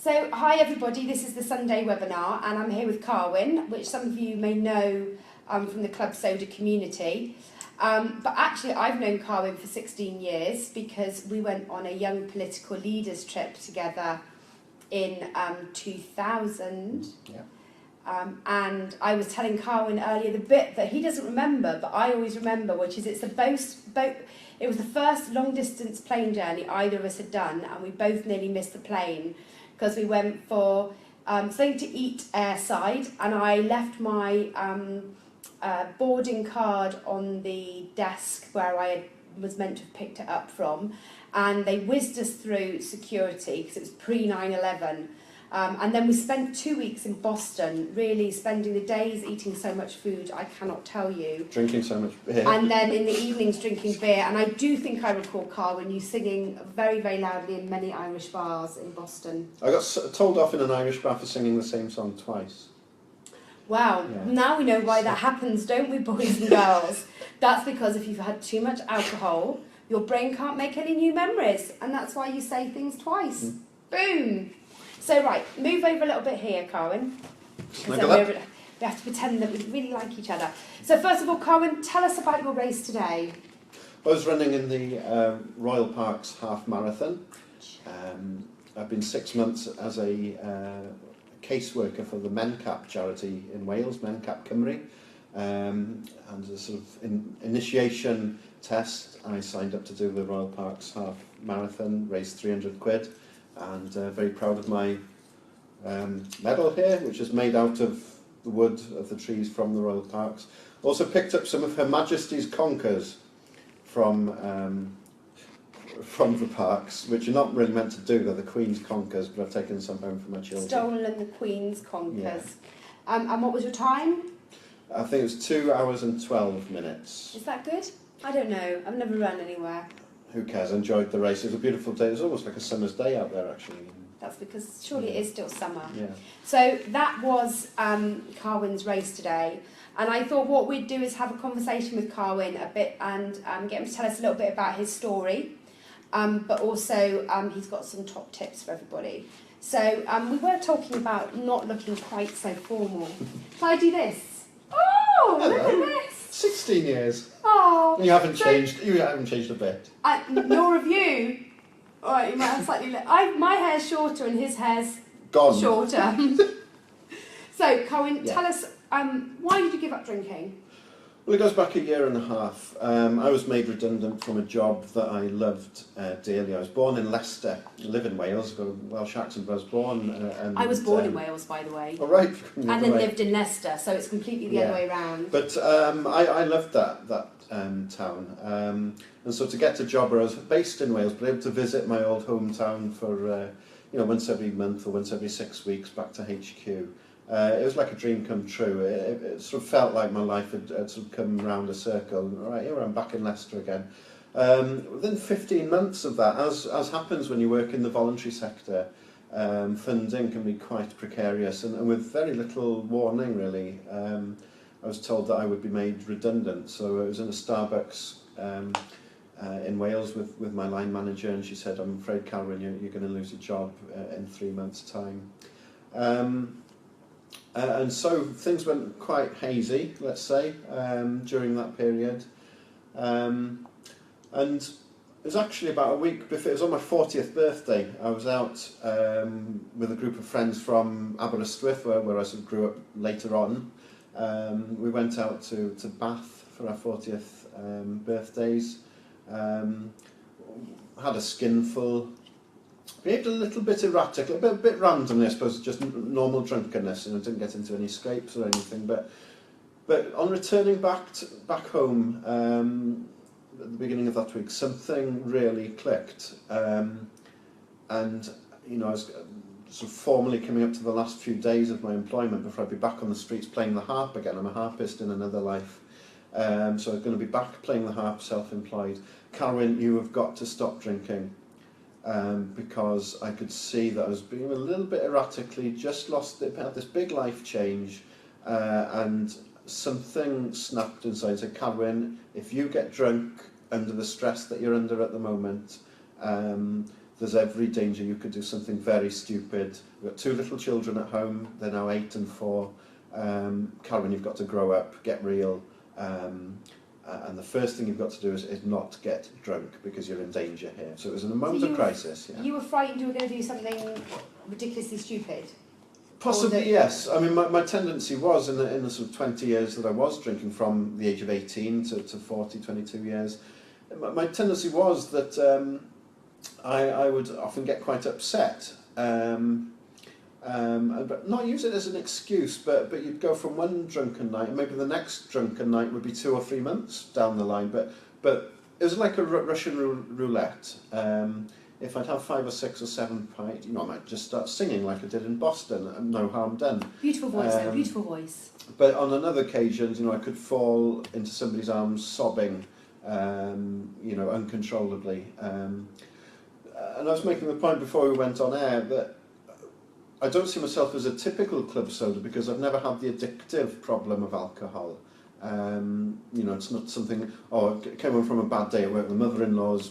So, hi everybody, this is the Sunday webinar and I'm here with Carwyn, which some of you may know from the Club Soda community. But actually I've known Carwyn for 16 years because we went on a young political leaders trip together in 2000. Yeah. And I was telling Carwyn earlier the bit that he doesn't remember, but I always remember, which is it was the first long distance plane journey either of us had done, and we both nearly missed the plane because we went for something to eat airside, and I left my boarding card on the desk where I was meant to have picked it up from, and they whizzed us through security because it was pre 9/11. And then we spent 2 weeks in Boston, really spending the days eating so much food, I cannot tell you. Drinking so much beer. And then in the evenings drinking beer. And I do think I recall, Carwyn, you singing very, very loudly in many Irish bars in Boston. I got told off in an Irish bar for singing the same song twice. Wow, Yeah. Now we know why that happens, don't we, boys and girls? That's because if you've had too much alcohol, your brain can't make any new memories. And that's why you say things twice. Boom! So right, move over a little bit here, Carwyn. We have to pretend that we really like each other. So first of all, Carwyn, tell us about your race today. I was running in the Royal Parks half marathon. I've been 6 months as a caseworker for the MenCap charity in Wales, MenCap Cymru. And as a sort of initiation test, I signed up to do the Royal Parks half marathon, raised 300 quid. And very proud of my medal here, which is made out of the wood of the trees from the Royal Parks. Also picked up some of Her Majesty's conkers from the parks, which you're not really meant to do. They're the Queen's conkers, but I've taken some home for my children. Stolen the Queen's conkers. Yeah. And what was your time? I think it was 2 hours and 12 minutes. Is that good? I don't know. I've never run anywhere. Who cares? I enjoyed the race. It was a beautiful day. It was almost like a summer's day out there, actually. That's because surely it is still summer. Yeah. So that was Carwyn's race today. And I thought what we'd do is have a conversation with Carwyn a bit and get him to tell us a little bit about his story. But also he's got some top tips for everybody. So we were talking about not looking quite so formal. Shall I do this? Oh, hello. Look at this. 16 years. Oh, You haven't changed a bit. Nor have you. All right, you might have slightly. My hair's shorter and his hair's Gone. shorter. So, Carwyn, Yeah. tell us why did you give up drinking? Well, it goes back a year and a half. I was made redundant from a job that I loved dearly. I was born in Leicester. I live in Wales. I've got a Welsh accent, but I was born. I was born in Wales, by the way. Oh, right. And then lived in Leicester, so it's completely the other way round. But I loved that town. And so to get a job where I was based in Wales, but able to visit my old hometown for once every month or once every 6 weeks back to HQ. It was like a dream come true. It sort of felt like my life had sort of come round a circle. All right, here I'm back in Leicester again. Within 15 months of that, as happens when you work in the voluntary sector, funding can be quite precarious and with very little warning, really. I was told that I would be made redundant, so I was in a Starbucks in Wales with my line manager, and she said, "I'm afraid, Carwyn, you're going to lose your job in 3 months' time." And so things went quite hazy, let's say, during that period. And it was actually about a week before, it was on my 40th birthday. I was out with a group of friends from Aberystwyth, where I sort of grew up later on. We went out to Bath for our 40th birthdays. Had a skinful. Behaved a little bit erratic, a bit randomly, I suppose, just normal drunkenness, and I didn't get into any scrapes or anything. But on returning back home at the beginning of that week, something really clicked, and I was sort of formally coming up to the last few days of my employment before I'd be back on the streets playing the harp again. I'm a harpist in another life, so I was going to be back playing the harp, self-employed. Carwyn, you have got to stop drinking. Because I could see that I was being a little bit erratically, just lost it, had this big life change, and something snapped inside and said, "Carwyn, if you get drunk under the stress that you're under at the moment, there's every danger you could do something very stupid. We've got 2 little children at home, they're now 8 and 4. Carwyn, you've got to grow up, get real, and the first thing you've got to do is not get drunk because you're in danger here. So it was in a moment of crisis. Yeah. You were frightened you were going to do something ridiculously stupid? Possibly, yes. I mean, my tendency was, in the sort of 20 years that I was drinking, from the age of 18 to 40, 22 years, my tendency was that I would often get quite upset. But not use it as an excuse, but you'd go from one drunken night, and maybe the next drunken night would be 2 or 3 months down the line, but it was like a Russian roulette. If I'd have 5 or 6 or 7 pints, I might just start singing like I did in Boston, and no harm done. Beautiful voice, though, beautiful voice. But on another occasions, I could fall into somebody's arms sobbing, uncontrollably. And I was making the point before we went on air that I don't see myself as a typical club soda because I've never had the addictive problem of alcohol. It's not something, I came home from a bad day at work, the mother-in-law's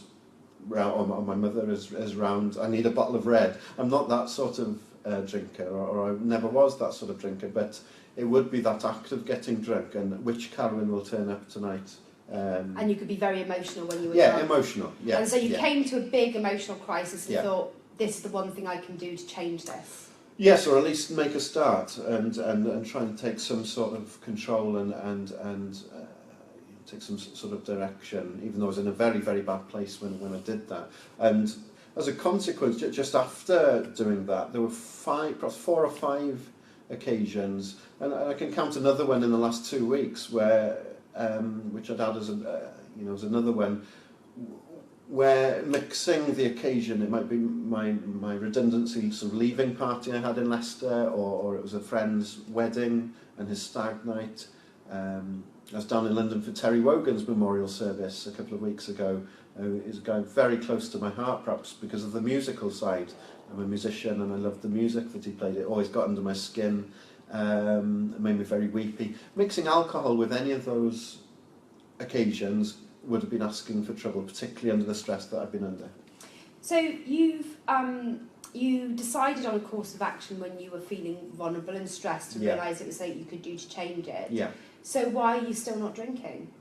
round, or my mother is round, I need a bottle of red. I'm not that sort of drinker, or I never was that sort of drinker, but it would be that act of getting drunk, and which Carwyn will turn up tonight. And you could be very emotional when you were drunk. Yeah, emotional, yeah. And so you came to a big emotional crisis and Yeah. thought, this is the one thing I can do to change this. Yes, or at least make a start and try and take some sort of control and take some sort of direction, even though I was in a very, very bad place when I did that. And as a consequence, just after doing that, there were perhaps 4 or 5 occasions, and I can count another one in the last 2 weeks where, which I'd add as as another one, where mixing the occasion, it might be my redundancy sort of leaving party I had in Leicester, or it was a friend's wedding and his stag night. I was down in London for Terry Wogan's memorial service a couple of weeks ago. He's a guy very close to my heart, perhaps because of the musical side. I'm a musician and I loved the music that he played. It always got under my skin, it made me very weepy. Mixing alcohol with any of those occasions would have been asking for trouble, particularly under the stress that I've been under. So you decided on a course of action when you were feeling vulnerable and stressed, to realise it was something you could do to change it. Yeah. So why are you still not drinking?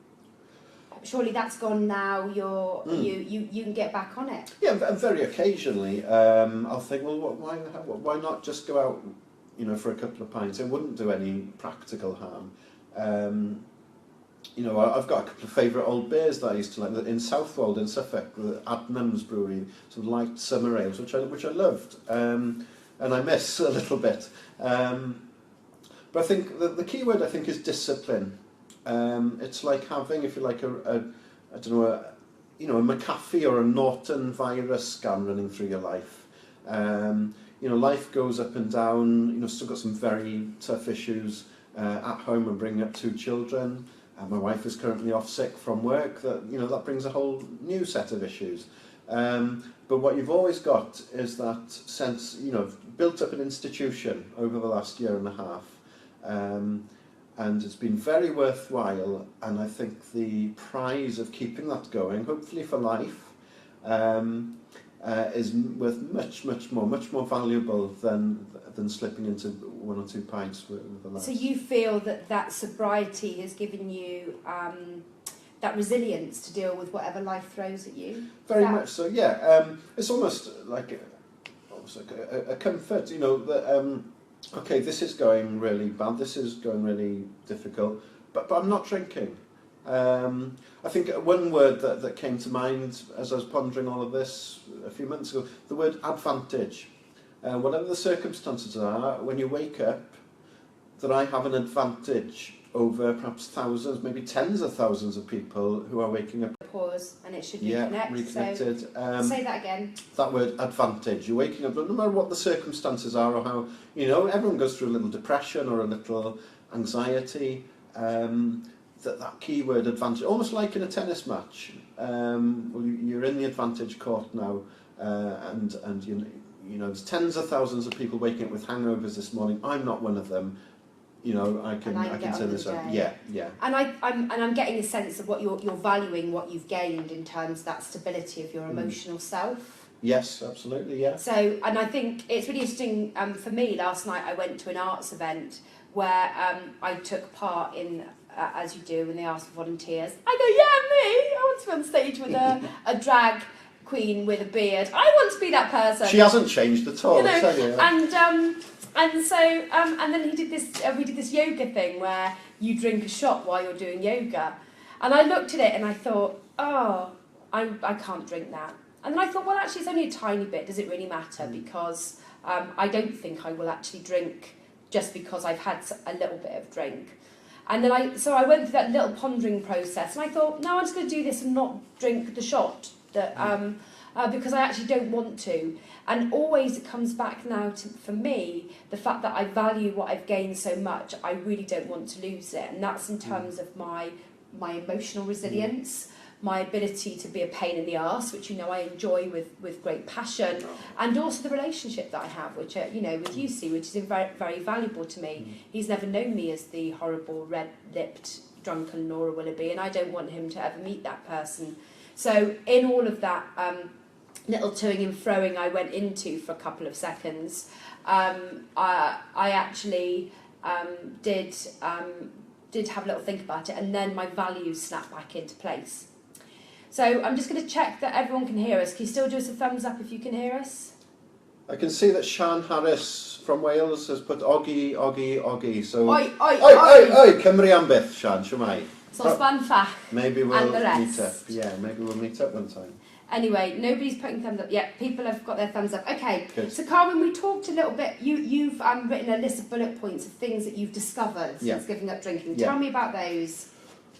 Surely that's gone now. You can get back on it. Yeah, and very occasionally I'll think, well, why not just go out, for a couple of pints? It wouldn't do any practical harm. I've got a couple of favourite old beers that I used to like in Southwold in Suffolk, the Adnams Brewery, sort of light summer ales, which I loved, and I miss a little bit. But I think the key word is discipline. It's like having, if you like, a McAfee or a Norton virus scan running through your life. Life goes up and down. Still got some very tough issues at home and bringing up 2 children. My wife is currently off sick from work. That brings a whole new set of issues. But what you've always got is that sense, built up an institution over the last year and a half. And it's been very worthwhile, and I think the prize of keeping that going, hopefully for life, is worth much more valuable than slipping into 1 or 2 pints with the lads. So you feel that sobriety has given you that resilience to deal with whatever life throws at you? Very much so, yeah. It's almost like a comfort, that okay, this is going really bad, this is going really difficult, but I'm not drinking. I think one word that came to mind as I was pondering all of this a few months ago, the word advantage. Whatever the circumstances are, when you wake up, that I have an advantage over perhaps thousands, maybe tens of thousands of people who are waking up. Pause, and it should reconnect. Yeah, reconnected. So, say that again. That word advantage. You're waking up, no matter what the circumstances are or how, everyone goes through a little depression or a little anxiety. That key word advantage, almost like in a tennis match. You're in the advantage court now, and there's tens of thousands of people waking up with hangovers this morning. I'm not one of them. I can turn this up. Yeah. And I'm getting a sense of what you're valuing, what you've gained in terms of that stability of your emotional self. Yes, absolutely, yeah. So, and I think it's really interesting for me. Last night I went to an arts event where I took part in, as you do, when they ask for volunteers. I go, yeah, me! I want to be on stage with a drag queen with a beard. I want to be that person. She hasn't changed at all, you know, I tell you. And so, and then we did this yoga thing where you drink a shot while you're doing yoga. And I looked at it and I thought, oh, I can't drink that. And then I thought, well, actually, it's only a tiny bit. Does it really matter? Because I don't think I will actually drink just because I've had a little bit of drink. And then I went through that little pondering process, and I thought, no, I'm just going to do this and not drink the shot that because I actually don't want to. And always it comes back now to, for me, the fact that I value what I've gained so much. I really don't want to lose it, and that's in terms of my emotional resilience. My ability to be a pain in the arse, which I enjoy with great passion, and also the relationship that I have, which with UC, which is very, very valuable to me. He's never known me as the horrible, red-lipped, drunken Laura Willoughby, and I don't want him to ever meet that person. So in all of that little toing and froing I went into for a couple of seconds, I actually did have a little think about it, and then my values snapped back into place. So I'm just going to check that everyone can hear us. Can you still do us a thumbs up if you can hear us? I can see that Sian Harris from Wales has put Oggy, Oggy, Oggy. So, oi, oi, oi, Cymru am byth, Sian, siwmai. So Spanfach. Maybe we'll and the rest. meet up. Yeah, maybe we'll meet up one time. Anyway, nobody's putting thumbs up yet. People have got their thumbs up. Okay. Good. So Carwyn, we talked a little bit. You've written a list of bullet points of things that you've discovered since giving up drinking. Yeah. Tell me about those.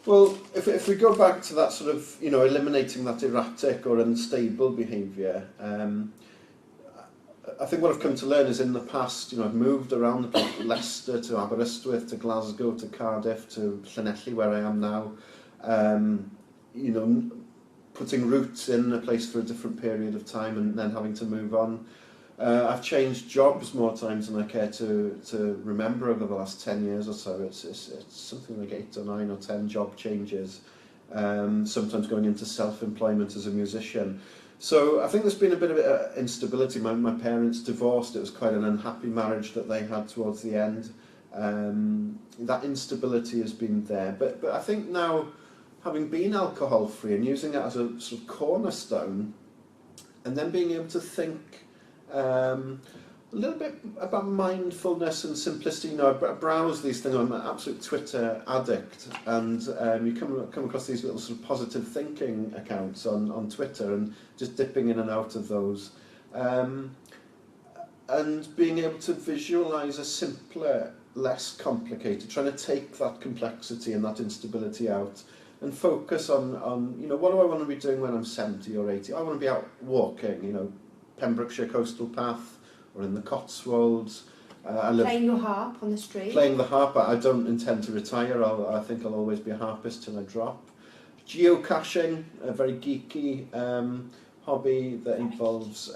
Well, if we go back to that sort of, eliminating that erratic or unstable behaviour, I think what I've come to learn is in the past, I've moved around the place, Leicester to Aberystwyth to Glasgow to Cardiff to Llanelli, where I am now, putting roots in a place for a different period of time and then having to move on. I've changed jobs more times than I care to remember over the last 10 years or so. It's something like 8 or 9 or 10 job changes, sometimes going into self-employment as a musician. So I think there's been a bit of instability. My parents divorced. It was quite an unhappy marriage that they had towards the end. That instability has been there. But I think now, having been alcohol-free and using it as a sort of cornerstone, and then being able to think a little bit about mindfulness and simplicity. I browse these things. I'm an absolute Twitter addict, and you come across these little sort of positive thinking accounts on Twitter, and just dipping in and out of those, and being able to visualise a simpler, less complicated, trying to take that complexity and that instability out, and focus on what do I want to be doing when I'm 70 or 80? I want to be out walking, Pembrokeshire Coastal Path or in the Cotswolds. Playing your harp on the street. Playing the harp. I don't intend to retire. I think I'll always be a harpist till I drop. Geocaching, a very geeky hobby that involves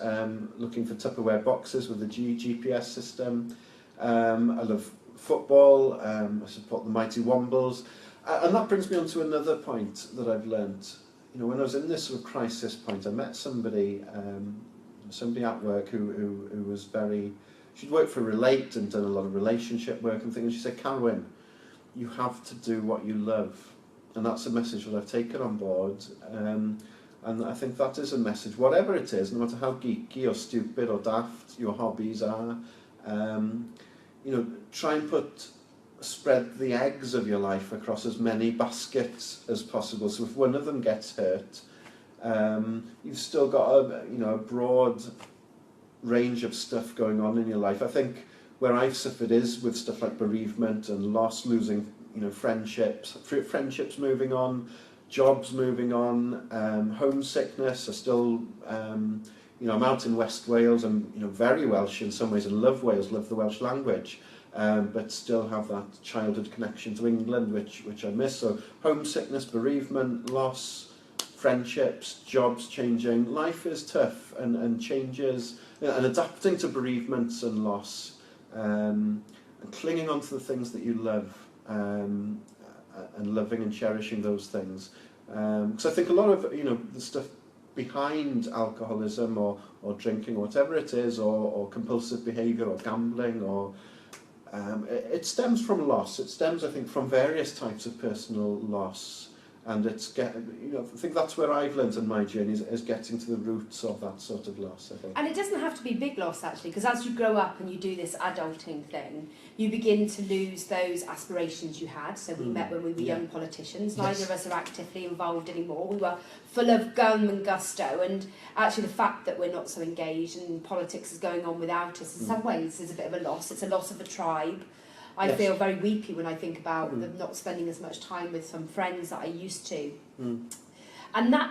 looking for Tupperware boxes with a GPS system. I love football. I support the mighty Wombles. And that brings me on to another point that I've learnt. When I was in this sort of crisis point, I met somebody at work who was very... She'd worked for Relate and done a lot of relationship work and things. And she said, Carwyn, you have to do what you love. And that's a message that I've taken on board. And I think that is a message, whatever it is, no matter how geeky or stupid or daft your hobbies are, try and spread the eggs of your life across as many baskets as possible. So if one of them gets hurt, you've still got a broad range of stuff going on in your life. I think where I've suffered is with stuff like bereavement and loss, losing friendships moving on, jobs moving on, homesickness. I still I'm out in West Wales. I'm very Welsh in some ways and love Wales, love the Welsh language. But still have that childhood connection to England, which I miss. So homesickness, bereavement, loss, friendships, jobs changing. Life is tough and changes, and adapting to bereavements and loss, and clinging on to the things that you love, and loving and cherishing those things. Because I think a lot of the stuff behind alcoholism or drinking or whatever it is, or compulsive behaviour or gambling, or it stems from loss. It stems, I think, from various types of personal loss. And I think that's where I've learned in my journey is getting to the roots of that sort of loss, I think. And it doesn't have to be big loss, actually, because as you grow up and you do this adulting thing, you begin to lose those aspirations you had. So we met when we were young politicians. Neither of us are actively involved anymore. We were full of gum and gusto, and actually the fact that we're not so engaged and politics is going on without us in some ways is a bit of a loss. It's a loss of a tribe. I feel very weepy when I think about them not spending as much time with some friends that I used to. And that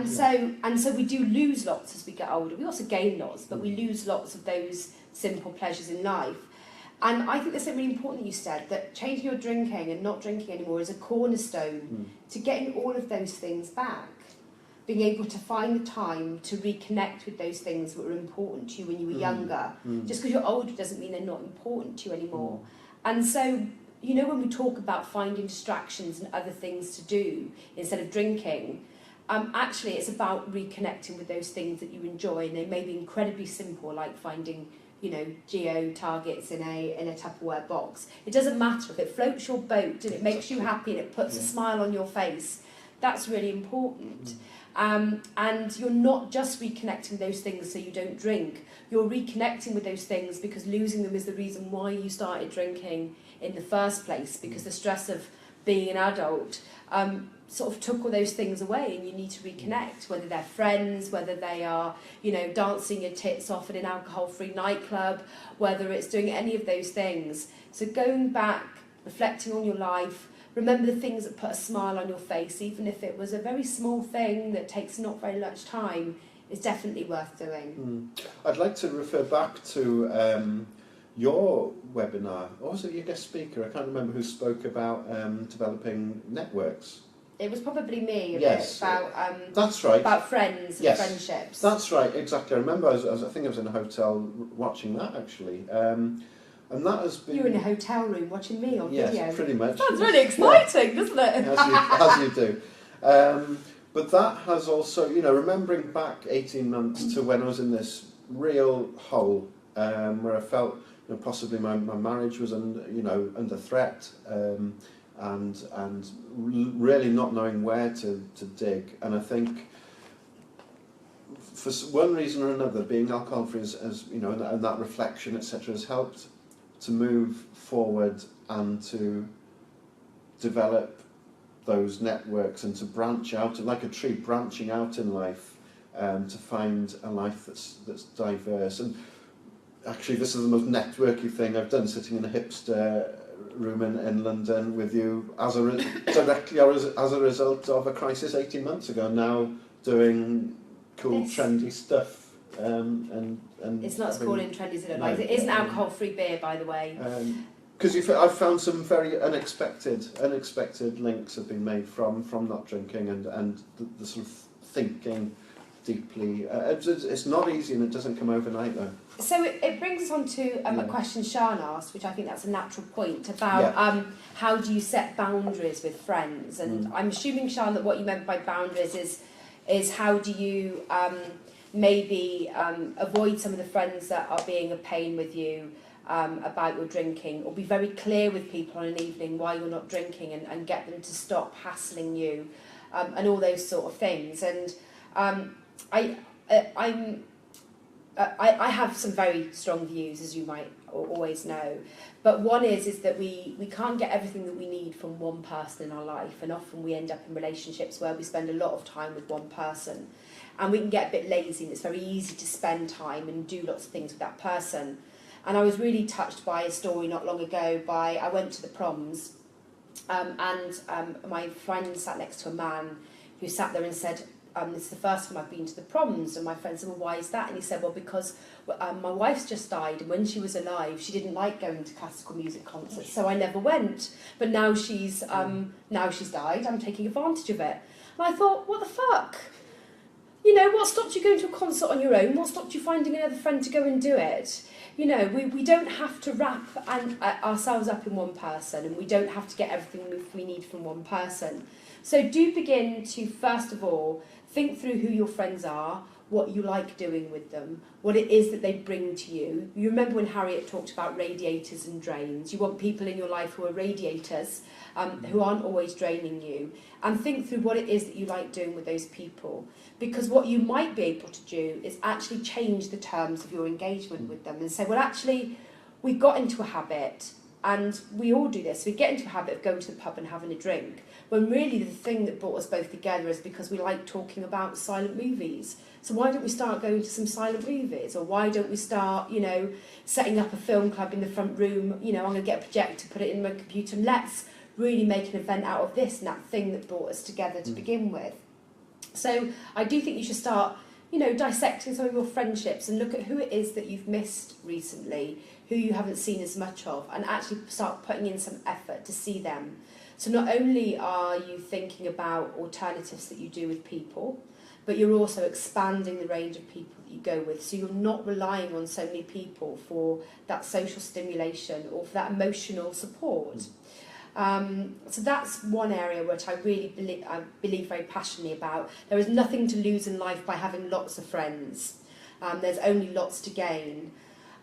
so we do lose lots as we get older. We also gain lots, but we lose lots of those simple pleasures in life. And I think that's something really important that you said, that changing your drinking and not drinking anymore is a cornerstone to getting all of those things back. Being able to find the time to reconnect with those things that were important to you when you were younger. Just because you're older doesn't mean they're not important to you anymore. And so, you know, when we talk about finding distractions and other things to do instead of drinking, actually it's about reconnecting with those things that you enjoy, and they may be incredibly simple, like finding, you know, geo targets in a Tupperware box. It doesn't matter if it floats your boat and it makes you happy and it puts a smile on your face. That's really important. And you're not just reconnecting with those things so you don't drink. You're reconnecting with those things because losing them is the reason why you started drinking in the first place, because the stress of being an adult sort of took all those things away, and you need to reconnect, whether they're friends, whether they are, you know, dancing your tits off in an alcohol-free nightclub, whether it's doing any of those things. So going back, reflecting on your life, remember the things that put a smile on your face, even if it was a very small thing that takes not very much time, is definitely worth doing. I'd like to refer back to your webinar. Or was it your guest speaker? I can't remember who spoke about developing networks. It was probably me, yes, about that's right. About friends and friendships. That's right, exactly. I remember I think I was in a hotel watching that, actually. And that has been... You were in a hotel room watching me on video. Yes, pretty much. Sounds really exciting, doesn't it? As you do. But that has also, you know, remembering back 18 months to when I was in this real hole, where I felt, you know, possibly my marriage was under threat, and really not knowing where to dig. And I think for one reason or another, being alcohol-free as you know, and that reflection, etc., has helped to move forward and to develop those networks and to branch out, like a tree branching out in life, to find a life that's diverse. And actually, this is the most networky thing I've done, sitting in a hipster room in London with you, directly as a result of a crisis 18 months ago. Now doing cool, trendy stuff. And it's not as cool and trendy as it looks like. It is an alcohol-free beer, by the way. Because I've found some very unexpected links have been made from not drinking and the sort of thinking deeply. It's not easy, and it doesn't come overnight, though. So it brings us on to a question Sian asked, which I think that's a natural point, about how do you set boundaries with friends? And I'm assuming, Sian, that what you meant by boundaries is how do you maybe avoid some of the friends that are being a pain with you, about your drinking, or be very clear with people on an evening why you're not drinking, and get them to stop hassling you, and all those sort of things. And I have some very strong views, as you might always know, but one is that we can't get everything that we need from one person in our life, and often we end up in relationships where we spend a lot of time with one person, and we can get a bit lazy, and it's very easy to spend time and do lots of things with that person. And I was really touched by a story not long ago. I went to the proms, and my friend sat next to a man who sat there and said, this is the first time I've been to the proms. And my friend said, well, why is that? And he said, well, because my wife's just died, and when she was alive, she didn't like going to classical music concerts, so I never went. But now she's died, I'm taking advantage of it. And I thought, what the fuck? You know, what stopped you going to a concert on your own? What stopped you finding another friend to go and do it? You know, we don't have to wrap ourselves up in one person, and we don't have to get everything we need from one person. So do begin to, first of all, think through who your friends are, what you like doing with them, what it is that they bring to you. You remember when Harriet talked about radiators and drains. You want people in your life who are radiators, who aren't always draining you. And think through what it is that you like doing with those people. Because what you might be able to do is actually change the terms of your engagement with them and say, well, actually, we got into a habit, and we all do this, we get into a habit of going to the pub and having a drink, when really the thing that brought us both together is because we like talking about silent movies. So why don't we start going to some silent movies? Or why don't we start, setting up a film club in the front room? I'm going to get a projector, put it in my computer, and let's really make an event out of this and that thing that brought us together to begin with. So I do think you should start, dissecting some of your friendships and look at who it is that you've missed recently, who you haven't seen as much of, and actually start putting in some effort to see them. So not only are you thinking about alternatives that you do with people, but you're also expanding the range of people that you go with. So you're not relying on so many people for that social stimulation or for that emotional support. So that's one area which I really believe very passionately about. There is nothing to lose in life by having lots of friends. There's only lots to gain.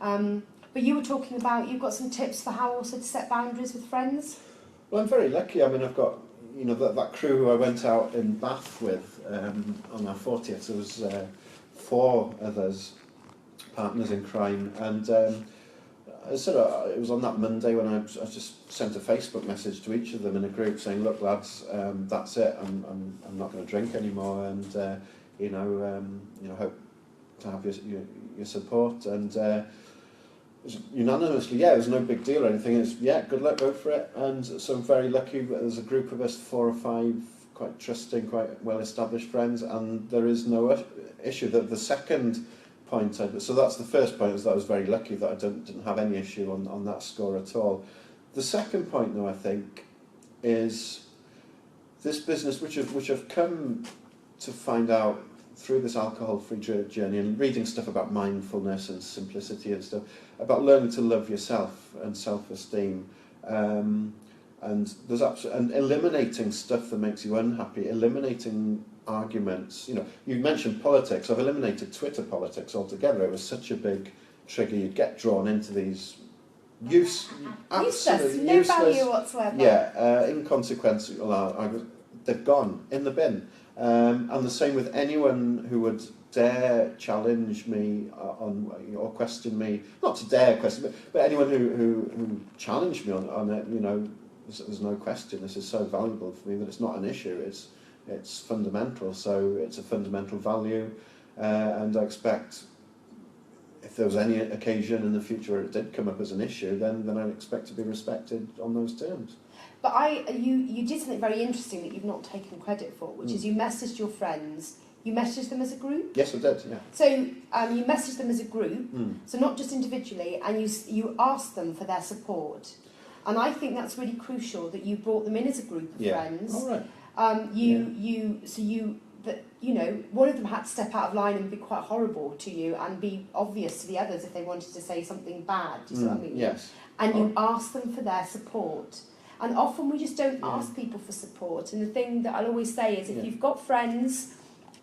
But you were talking about, you've got some tips for how also to set boundaries with friends? Well, I'm very lucky. I mean, I've got, that crew who I went out in Bath with on our 40th. There was 4 others, partners in crime, and I said it was on that Monday when I just sent a Facebook message to each of them in a group saying, "Look, lads, that's it. I'm not going to drink anymore, and hope to have your support." And it was unanimously, it was no big deal or anything. It's good luck, go for it. And so I'm very lucky. There's a group of us, 4 or 5, quite trusting, quite well-established friends, and there is no issue. The second point, so that's the first point, is that I was very lucky that I didn't have any issue on that score at all. The second point, though, I think, is this business, which I've come to find out through this alcohol-free journey and reading stuff about mindfulness and simplicity and stuff, about learning to love yourself and self-esteem, and there's and eliminating stuff that makes you unhappy, eliminating arguments. You mentioned politics. I've eliminated Twitter politics altogether. It was such a big trigger. You'd get drawn into these useless, no value whatsoever. Yeah, inconsequential. They've gone in the bin. And the same with anyone who would dare challenge me on or question me. Not to dare question, but anyone who challenged me on it. There's no question. This is so valuable for me that it's not an issue. It's fundamental, so it's a fundamental value, and I expect if there was any occasion in the future where it did come up as an issue, then I'd expect to be respected on those terms. But you did something very interesting that you've not taken credit for, which is you messaged your friends. You messaged them as a group? Yes, I did, yeah. So you messaged them as a group, so not just individually, and you asked them for their support. And I think that's really crucial that you brought them in as a group of friends. All right. One of them had to step out of line and be quite horrible to you and be obvious to the others if they wanted to say something bad. Do you see what I mean? Yes. And you ask them for their support. And often we just don't ask people for support. And the thing that I'll always say is if you've got friends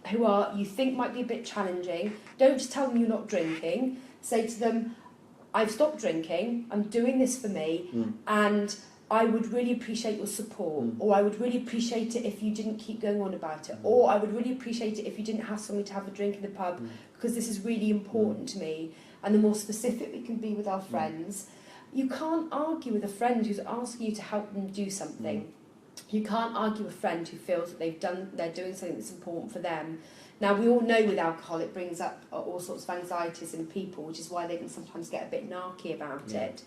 who you think might be a bit challenging, don't just tell them you're not drinking. Say to them, I've stopped drinking, I'm doing this for me, and I would really appreciate your support, or I would really appreciate it if you didn't keep going on about it, or I would really appreciate it if you didn't hassle me to have a drink in the pub, because this is really important to me. And the more specific we can be with our friends, you can't argue with a friend who's asking you to help them do something. You can't argue with a friend who feels that they're doing something that's important for them. Now, we all know with alcohol it brings up all sorts of anxieties in people, which is why they can sometimes get a bit narky about it.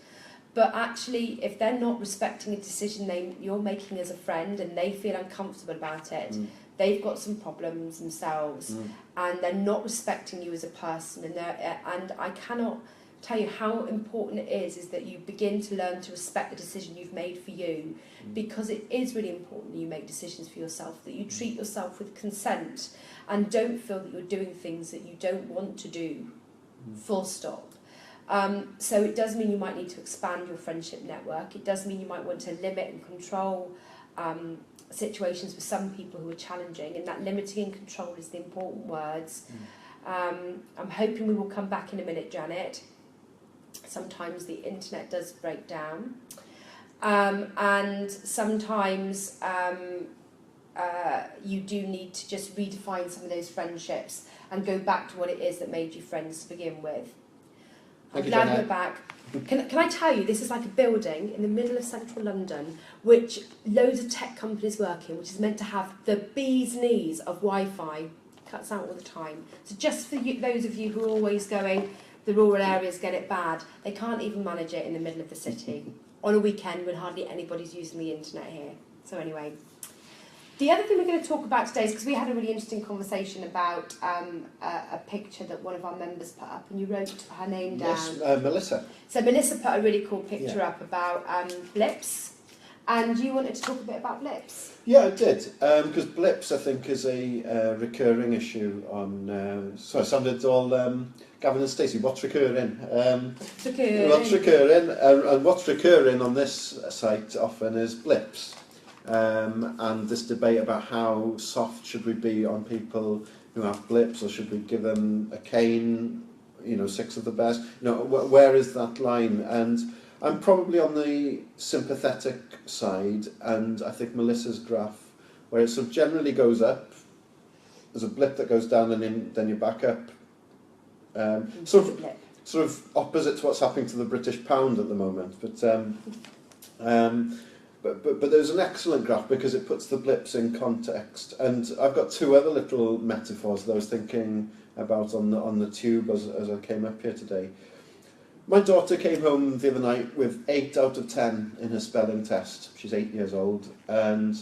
But actually, if they're not respecting a decision you're making as a friend and they feel uncomfortable about it, they've got some problems themselves, and they're not respecting you as a person. And I cannot tell you how important it is that you begin to learn to respect the decision you've made for you, because it is really important that you make decisions for yourself, that you treat yourself with consent and don't feel that you're doing things that you don't want to do, full stop. So it does mean you might need to expand your friendship network. It does mean you might want to limit and control situations with some people who are challenging, and that limiting and control is the important words. I'm hoping we will come back in a minute, Janet. Sometimes the internet does break down, and sometimes you do need to just redefine some of those friendships and go back to what it is that made you friends to begin with. I'm glad we're back. Can I tell you, this is like a building in the middle of central London, which loads of tech companies work in, which is meant to have the bee's knees of Wi-Fi. Cuts out all the time. So just for you, those of you who are always going, the rural areas get it bad, they can't even manage it in the middle of the city. On a weekend when hardly anybody's using the internet here. So anyway. The other thing we're going to talk about today is, because we had a really interesting conversation about a picture that one of our members put up, and you wrote her name down. Yes, Melissa. So Melissa put a really cool picture up about Blips, and you wanted to talk a bit about Blips. Yeah, I did, because Blips, I think, is a recurring issue on... so I sounded all Gavin and Stacey, what's recurring? What's recurring, and what's recurring on this site often is Blips. And this debate about how soft should we be on people who have blips, or should we give them a cane, 6 of the best, where is that line? And I'm probably on the sympathetic side, and I think Melissa's graph, where it sort of generally goes up, there's a blip that goes down and then you back up, sort of opposite to what's happening to the British pound at the moment, But there's an excellent graph because it puts the blips in context, and I've got 2 other little metaphors that I was thinking about on the tube as I came up here today. My daughter came home the other night with 8 out of 10 in her spelling test. She's 8 years old, and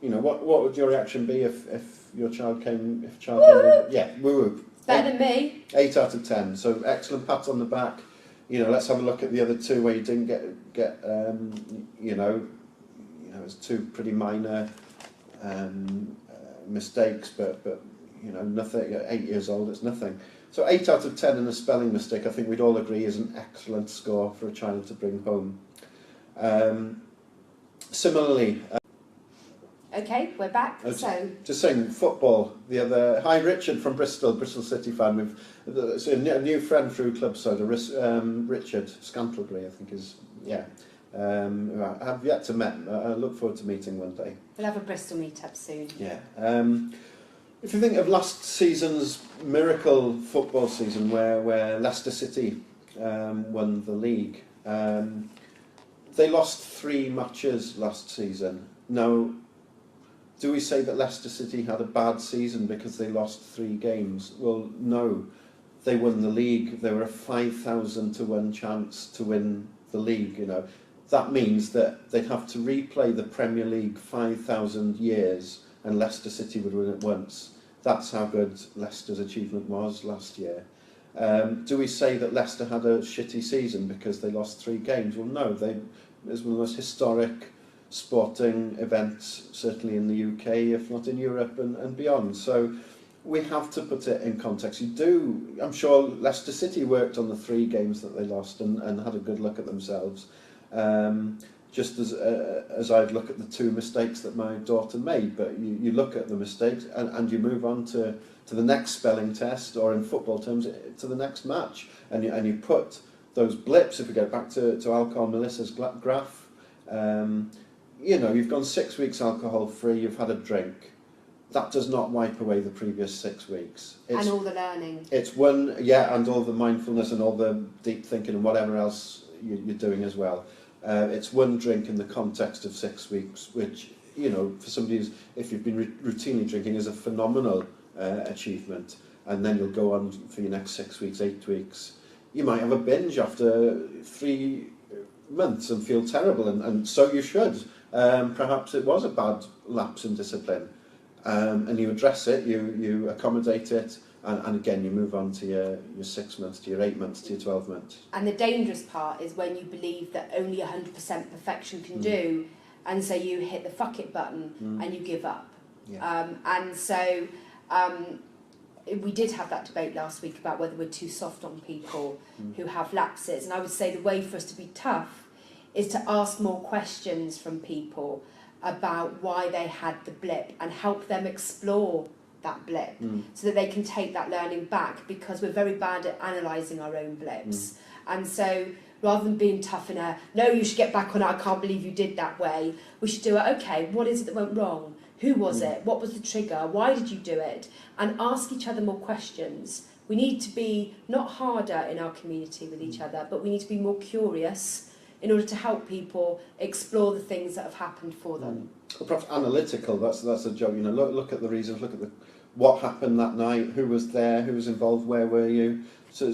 what would your reaction be if your child came? Woo! Better than me. 8 out of 10. So excellent pat on the back. Let's have a look at the other 2 where you didn't get it's 2 pretty minor mistakes, but nothing. 8 years old, it's nothing. So 8 out of 10 in a spelling mistake, I think we'd all agree, is an excellent score for a child to bring home. Similarly. Okay, we're back. Just saying, football. Hi, Richard from Bristol City fan. It's a new friend through Club Soda, Richard Scantlebury, I think is, yeah. I have yet to meet. I look forward to meeting one day. We'll have a Bristol meet-up soon. Yeah. If you think of last season's miracle football season, where Leicester City won the league, they lost 3 matches last season. Now, do we say that Leicester City had a bad season because they lost 3 games? Well, no. They won the league. There were a 5,000 to 1 chance to win the league, That means that they'd have to replay the Premier League 5,000 years and Leicester City would win it once. That's how good Leicester's achievement was last year. Do we say that Leicester had a shitty season because they lost 3 games? Well, no. It was one of the most historic sporting events, certainly in the UK, if not in Europe and beyond. So we have to put it in context. I'm sure Leicester City worked on the 3 games that they lost and had a good look at themselves. Just as I'd look at the 2 mistakes that my daughter made, but you look at the mistakes and you move on to the next spelling test, or in football terms, to the next match, and you put those blips, if we get back to alcohol, Melissa's graph, you've gone 6 weeks alcohol free, you've had a drink. That does not wipe away the previous 6 weeks. And all the learning. It's and all the mindfulness and all the deep thinking and whatever else you're doing as well. It's 1 drink in the context of 6 weeks, which, for somebody if you've been routinely drinking, is a phenomenal achievement. And then you'll go on for your next 6 weeks, 8 weeks. You might have a binge after 3 months and feel terrible, and so you should. Perhaps it was a bad lapse in discipline. And you address it, you accommodate it, and again you move on to your 6 months, to your 8 months, to your 12 months. And the dangerous part is when you believe that only 100% perfection can do, and so you hit the fuck it button and you give up. Yeah. We did have that debate last week about whether we're too soft on people who have lapses, and I would say the way for us to be tough is to ask more questions from people. about why they had the blip and help them explore that blip so that they can take that learning back, because we're very bad at analysing our own blips. And so rather than being tough in a, no, you should get back on it, I can't believe you did that way, we should do it, okay, what is it that went wrong? Who was it? What was the trigger? Why did you do it? And ask each other more questions. We need to be not harder in our community with each other, but we need to be more curious in order to help people explore the things that have happened for them. Well, perhaps analytical, that's a job, you know, look at the reasons, look at what happened that night, who was there, who was involved, where were you? So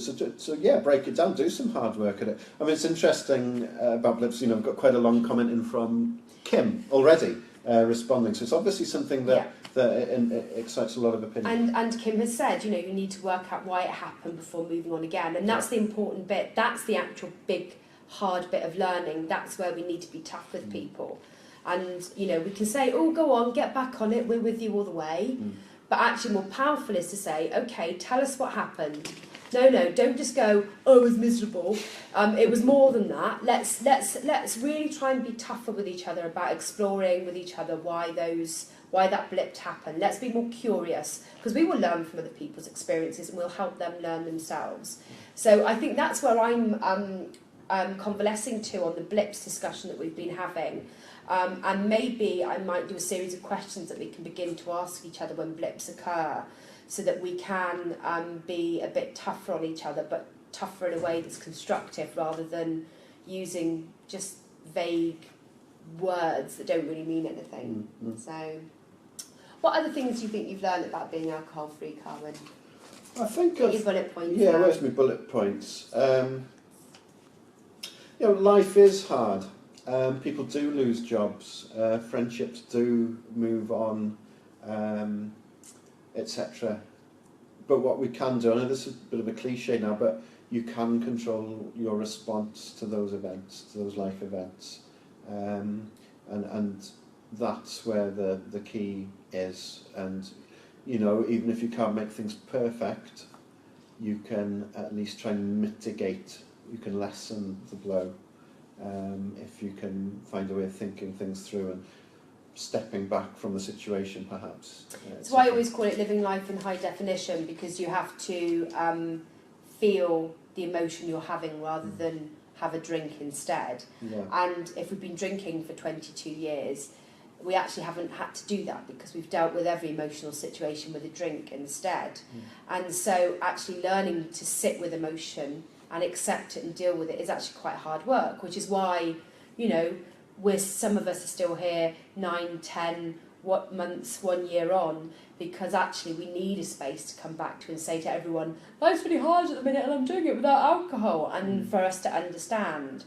yeah, break it down, do some hard work at it. I mean, it's interesting about Blips, you know, we've got quite a long comment in from Kim already responding, so it's obviously something that excites a lot of opinion. And Kim has said, you know, you need to work out why it happened before moving on again, and that's the important bit, that's the actual big, hard bit of learning, that's where we need to be tough with people. And, you know, we can say, oh, go on, get back on it, we're with you all the way. But actually more powerful is to say, okay, tell us what happened. No, don't just go, oh, it was miserable. It was more than that. Let's really try and be tougher with each other about exploring with each other why that blip happened. Let's be more curious, because we will learn from other people's experiences and we'll help them learn themselves. So I think that's where I'm convalescing to on the blips discussion that we've been having. And maybe I might do a series of questions that we can begin to ask each other when blips occur, so that we can be a bit tougher on each other, but tougher in a way that's constructive rather than using just vague words that don't really mean anything. So, what other things do you think you've learned about being alcohol-free, Carwyn? I think your bullet points. Yeah, where's my bullet points? You know, life is hard. People do lose jobs, friendships do move on, etc. But what we can do, I know this is a bit of a cliche now, but you can control your response to those events, to those life events. And that's where the key is. And, you know, even if you can't make things perfect, you can at least try and mitigate, you can lessen the blow. If you can find a way of thinking things through and stepping back from the situation, perhaps. That's why I always call it living life in high definition, because you have to feel the emotion you're having rather than have a drink instead. And if we've been drinking for 22 years, we actually haven't had to do that, because we've dealt with every emotional situation with a drink instead. And so actually learning to sit with emotion and accept it and deal with it is actually quite hard work, which is why, you know, some of us are still here 9, 10 months, 1 year on, because actually we need a space to come back to and say to everyone, life's really hard at the minute and I'm doing it without alcohol, and for us to understand.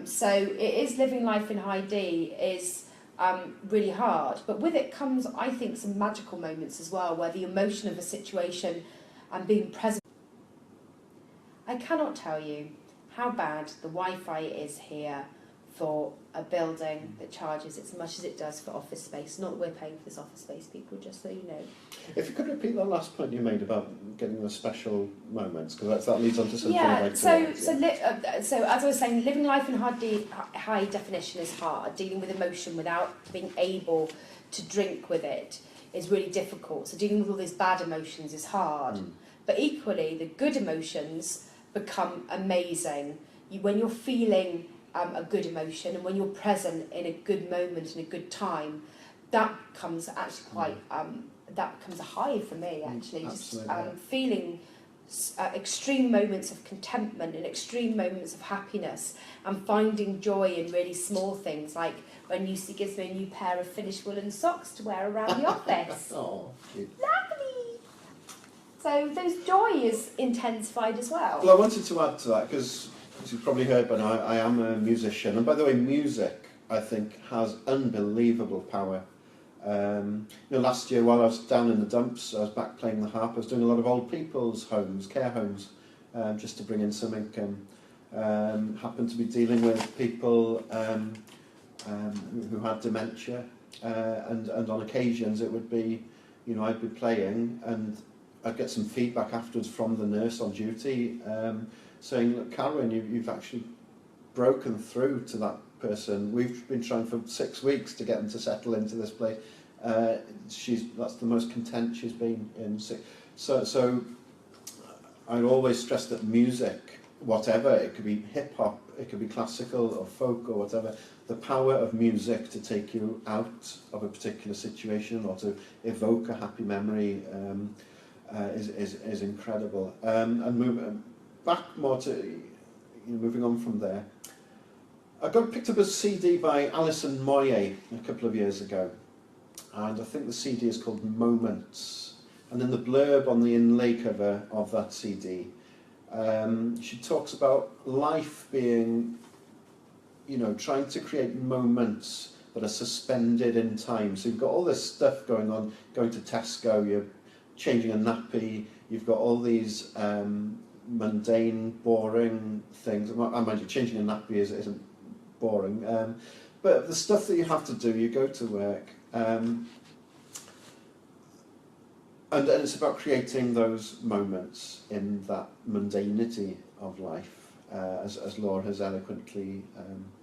So it is, living life in high D is really hard, but with it comes, I think, some magical moments as well, where the emotion of a situation and being present. I cannot tell you how bad the Wi-Fi is here for a building that charges as much as it does for office space. Not that we're paying for this office space, people, just so you know. If you could repeat that last point you made about getting the special moments, because that leads on to something like so as I was saying, living life in high definition is hard. Dealing with emotion without being able to drink with it is really difficult. So dealing with all these bad emotions is hard. But equally, the good emotions become amazing. When you're feeling a good emotion, and when you're present in a good moment and a good time, that becomes actually quite that becomes a high for me, actually. Just feeling extreme moments of contentment and extreme moments of happiness, and finding joy in really small things, like when Lucy gives me a new pair of finished woolen socks to wear around the office. Oh, cute. Lovely. So those joy is intensified as well. Well, I wanted to add to that, because as you've probably heard by now, I am a musician, and by the way, music, I think, has unbelievable power. You know, last year while I was down in the dumps, I was back playing the harp. I was doing a lot of old people's homes, care homes, just to bring in some income. Happened to be dealing with people who had dementia, and on occasions it would be, you know, I'd be playing and I'd get some feedback afterwards from the nurse on duty, saying, look, Carwyn, you've actually broken through to that person. We've been trying for 6 weeks to get them to settle into this place. That's the most content she's been in. So I always stress that music, whatever, it could be hip hop, it could be classical or folk or whatever, the power of music to take you out of a particular situation or to evoke a happy memory is incredible. And moving back more to, moving on from there, I picked up a CD by Alison Moyet a couple of years ago, and I think the CD is called Moments. And in the blurb on the inlay cover of that CD, she talks about life being, trying to create moments that are suspended in time. So you've got all this stuff going on, going to Tesco, you're changing a nappy, you've got all these mundane, boring things. I mind you, changing a nappy isn't boring, but the stuff that you have to do, you go to work, and it's about creating those moments in that mundanity of life, as Laura has eloquently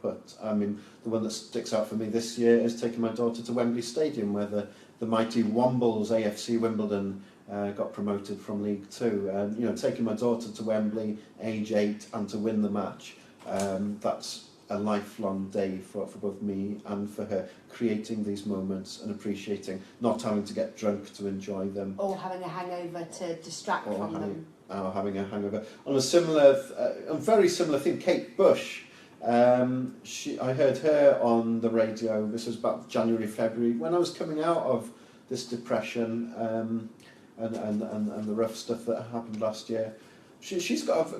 put. I mean, the one that sticks out for me this year is taking my daughter to Wembley Stadium, where the mighty Wombles AFC Wimbledon got promoted from League Two. And taking my daughter to Wembley, age 8, and to win the match, that's a lifelong day for both me and for her, creating these moments and appreciating, not having to get drunk to enjoy them. Or having a hangover to distract from them. Or having a hangover. On a very similar theme, Kate Bush, I heard her on the radio, this was about January, February, when I was coming out of this depression and the rough stuff that happened last year. She's got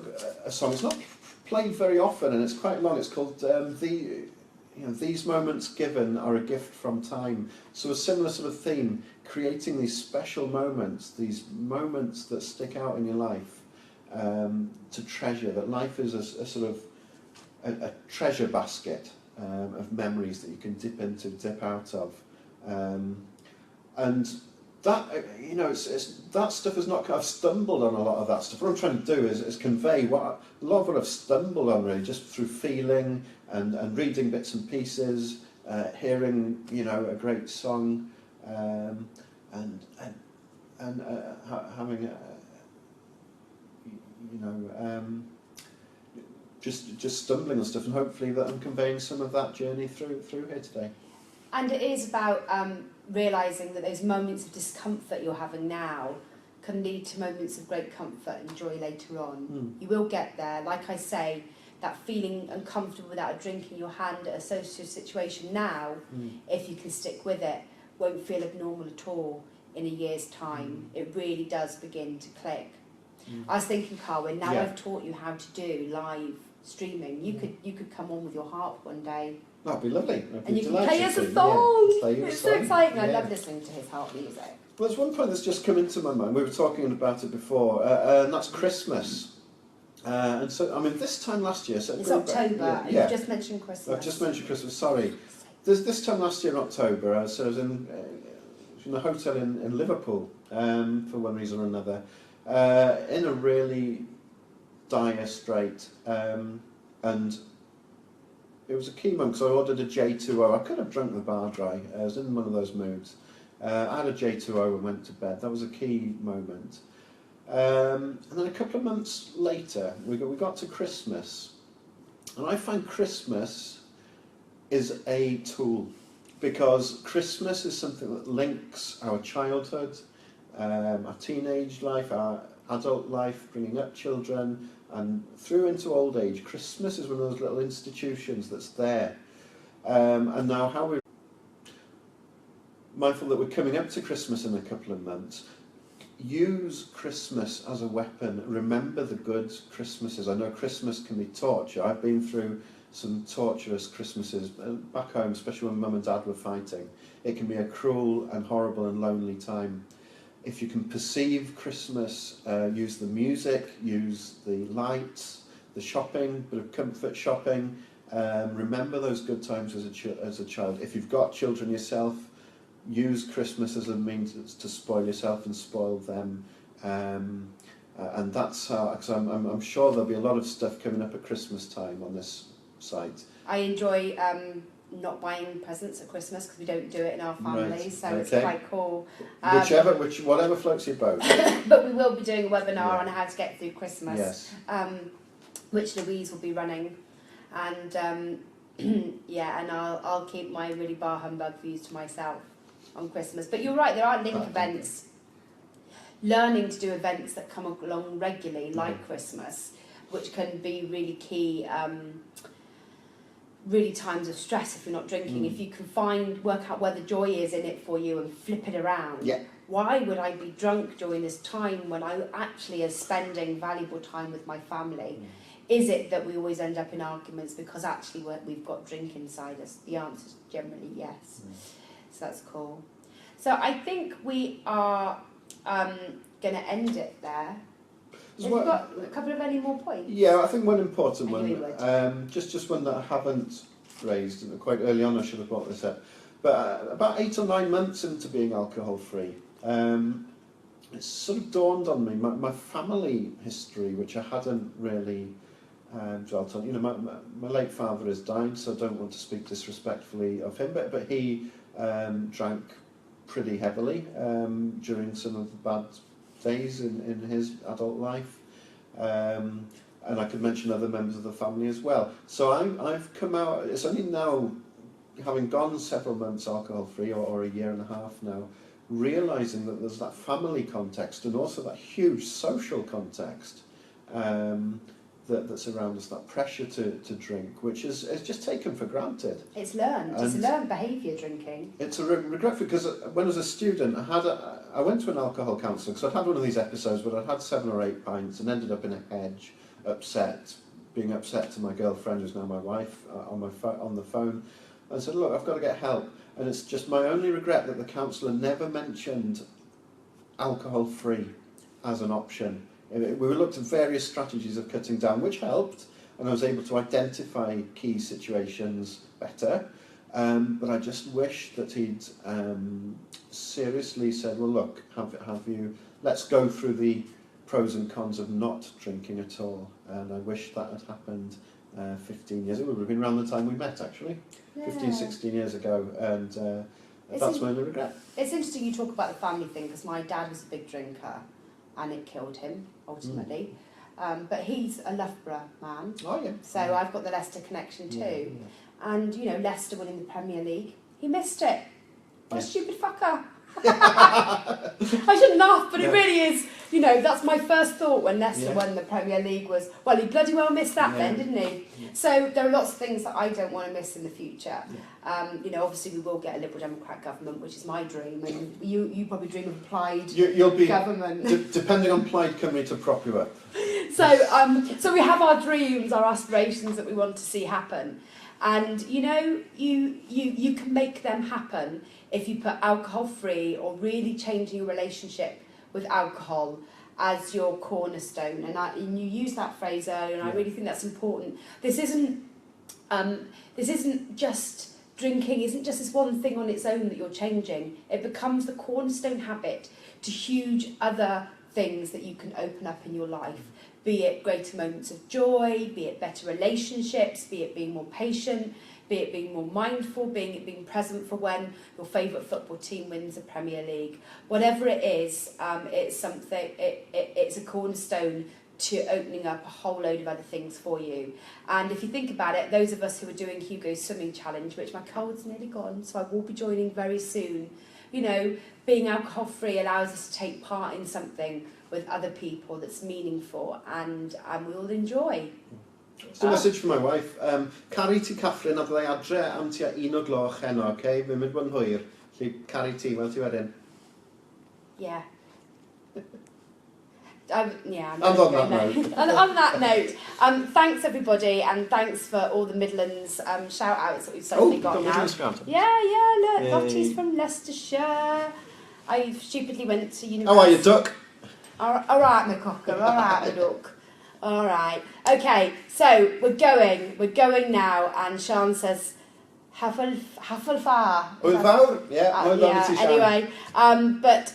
a song, it's not played very often and it's quite long, it's called These Moments Given Are a Gift from Time. So a similar sort of theme, creating these special moments, these moments that stick out in your life, to treasure, that life is a sort of a treasure basket of memories that you can dip into, dip out of. And that, that stuff is not, I've stumbled on a lot of that stuff. What I'm trying to do is convey a lot of what I've stumbled on really, just through feeling and reading bits and pieces, hearing, a great song, and having just stumbling on stuff, and hopefully that I'm conveying some of that journey through here today. And it is about realising that those moments of discomfort you're having now can lead to moments of great comfort and joy later on. You will get there. Like I say, that feeling uncomfortable without a drink in your hand at a social situation now, if you can stick with it, won't feel abnormal at all in a year's time. It really does begin to click. I was thinking, Carwyn, now I've taught you how to do live streaming, you could come on with your harp one day. That'd be lovely. And you can play us a song. Yeah, it's so exciting. I love listening to his harp music. Well, there's one point that's just come into my mind. We were talking about it before, and that's Christmas. And so, I mean, this time last year... So it's October. You've just mentioned Christmas. I've just mentioned Christmas, sorry. This time last year in October, I was in a hotel in Liverpool, for one reason or another, in a really dire strait, and it was a key moment because I ordered a J2O. I could have drunk the bar dry. I was in one of those moods. I had a J2O and went to bed. That was a key moment. And then a couple of months later, we got to Christmas. And I find Christmas is a tool, because Christmas is something that links our childhood, our teenage life, our adult life, bringing up children, and through into old age. Christmas is one of those little institutions that's there. And now how we're mindful that we're coming up to Christmas in a couple of months, use Christmas as a weapon. Remember the good Christmases. I know Christmas can be torture. I've been through some torturous Christmases back home, especially when Mum and Dad were fighting. It can be a cruel and horrible and lonely time. If you can perceive Christmas, use the music, use the lights, the shopping, bit of comfort shopping. Remember those good times as a child. If you've got children yourself, use Christmas as a means to spoil yourself and spoil them. And that's how, because I'm sure there'll be a lot of stuff coming up at Christmas time on this site. I enjoy not buying presents at Christmas because we don't do it in our family, Right, so okay. it's quite cool. Whatever floats your boat. But we will be doing a webinar on how to get through Christmas, Yes. which Louise will be running, and yeah, and I'll keep my really bar humbug views to myself on Christmas. But you're right, there are link events. Learning to do events that come along regularly, like Christmas, which can be really key. Really times of stress if you're not drinking, if you can work out where the joy is in it for you and flip it around. Yeah. Why would I be drunk during this time when I actually am spending valuable time with my family? Is it that we always end up in arguments because actually we've got drink inside us? The answer is generally yes. So that's cool. So I think we are going to end it there. Have you got a couple of any more points? Yeah, I think one important I knew one, just one that I haven't raised, and quite early on I should have brought this up, but about 8 or 9 months into being alcohol-free, it's sort of dawned on me, my family history, which I hadn't really dwelt on. You know, my late father has died, so I don't want to speak disrespectfully of him, but he drank pretty heavily during some of the bad days in his adult life, and I could mention other members of the family as well. So I've come out, it's only now, having gone several months alcohol free, or a year and a half now, realising that there's that family context and also that huge social context that's around us, that pressure to drink, which is just taken for granted. It's learned. It's learned behaviour, drinking. It's a regret, because when I was a student, I went to an alcohol counsellor because I'd had one of these episodes where I'd had 7 or 8 pints and ended up in a hedge, being upset to my girlfriend, who's now my wife, on the phone. I said, look, I've got to get help. And it's just my only regret that the counsellor never mentioned alcohol-free as an option. We looked at various strategies of cutting down, which helped, and I was able to identify key situations better. But I just wish that he'd seriously said, well, look, let's go through the pros and cons of not drinking at all. And I wish that had happened 15 years. It would have been around the time we met, actually, 15, 16 years ago. And that's my only regret. It's interesting you talk about the family thing, because my dad was a big drinker, and it killed him, ultimately. But he's a Loughborough man. Oh, yeah. So I've got the Leicester connection too. Yeah. And, you know, Leicester winning the Premier League, he missed it. What a stupid fucker. I shouldn't laugh, but it really is. You know, that's my first thought when Leicester won the Premier League was, well, he bloody well missed that then, didn't he? Yeah. So there are lots of things that I don't want to miss in the future. Yeah. You know, obviously we will get a Liberal Democrat government, which is my dream, and you probably dream of Plaid government. Depending on Plaid Cymru to prop you up. So we have our dreams, our aspirations that we want to see happen. And, you know, you can make them happen if you put alcohol-free or really changing your relationship with alcohol as your cornerstone. And you used that phrase earlier, and I really think that's important. This isn't just drinking, isn't just this one thing on its own that you're changing. It becomes the cornerstone habit to huge other things that you can open up in your life. Be it greater moments of joy, be it better relationships, be it being more patient, be it being more mindful, being present for when your favourite football team wins the Premier League. Whatever it is, it's something. It's a cornerstone to opening up a whole load of other things for you. And if you think about it, those of us who are doing Hugo's swimming challenge, which my cold's nearly gone, so I will be joining very soon. You know, being alcohol-free allows us to take part in something with other people that's meaningful and we all enjoy. It's a message from my wife. Cari ti Catherine, a byddai adre am tua 1 o'r gloch heno, okay? Fi'n mynd bod yn hwyr. Felly, cari ti, wel ti wedyn. Yeah. And on that note. And on that note, thanks everybody, and thanks for all the Midlands shout outs that we've suddenly got now. Yeah, look, Lottie's from Leicestershire. I stupidly went to university. How are you, duck? All right, my cocker, all right, my duck. All right. Okay, so we're going now, and Sian says, Hafel far. Yeah, anyway, but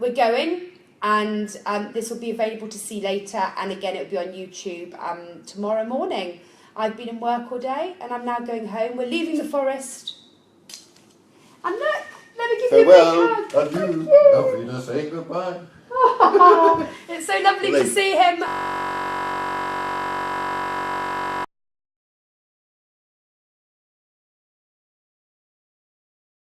we're going, and this will be available to see later, and again, it'll be on YouTube tomorrow morning. I've been in work all day and I'm now going home. We're leaving the forest. And look, let me give you a big hug. Farewell, Thank adieu, you. auf Wiedersehen, goodbye. It's so lovely to see him.